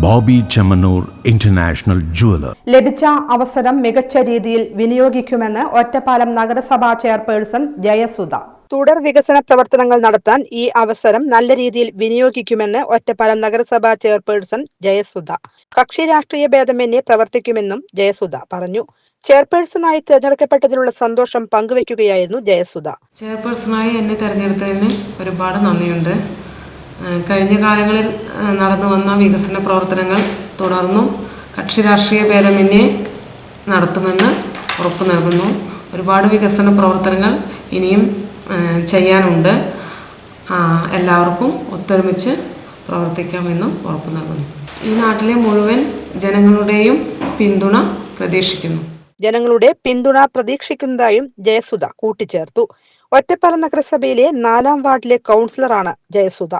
Bobby Chemmanur international jeweller. ലഭിച്ച അവസരം മികച്ച രീതിയിൽ വിനിയോഗിക്കുമെന്ന് ഒറ്റപ്പാലം നഗരസഭാ ചെയർപേഴ്സൺ ജയസുധ. തുടർ വികസന പ്രവർത്തനങ്ങൾ നടത്താൻ ഈ അവസരം നല്ല രീതിയിൽ വിനിയോഗിക്കുമെന്ന് ഒറ്റപ്പാലം നഗരസഭാ ചെയർപേഴ്സൺ ജയസുധ. കക്ഷി രാഷ്ട്രീയ ഭേദമന്യേ പ്രവർത്തിക്കുമെന്നും ജയസുധ പറഞ്ഞു. ചെയർപേഴ്സണായി തിരഞ്ഞെടുക്കപ്പെട്ടതിലുള്ള സന്തോഷം പങ്കുവയ്ക്കുകയായിരുന്നു ജയസുധ. ചെയർപേഴ്സണായി എന്നെ തിരഞ്ഞെടുത്തതിന് ഒരുപാട് നന്ദിയുണ്ട്. കഴിഞ്ഞ കാലങ്ങളിൽ നടന്നു വന്ന വികസന പ്രവർത്തനങ്ങൾ തുടർന്നും കക്ഷി രാഷ്ട്രീയ ഭേദമന്യേ നടത്തുമെന്ന് ഉറപ്പു നൽകുന്നു. ഒരുപാട് വികസന പ്രവർത്തനങ്ങൾ ഇനിയും ചെയ്യാനുണ്ട്. എല്ലാവർക്കും ഒത്തൊരുമിച്ച് പ്രവർത്തിക്കാമെന്നും ഉറപ്പു നൽകുന്നു. ഈ നാട്ടിലെ മുഴുവൻ ജനങ്ങളുടെയും പിന്തുണ പ്രതീക്ഷിക്കുന്നു. ജനങ്ങളുടെ പിന്തുണ പ്രതീക്ഷിക്കുന്നതായും ജയസുധ കൂട്ടിച്ചേർത്തു. ഒറ്റപ്പാലം നഗരസഭയിലെ 4-ാം വാർഡിലെ കൗൺസിലറാണ് ജയസുധ.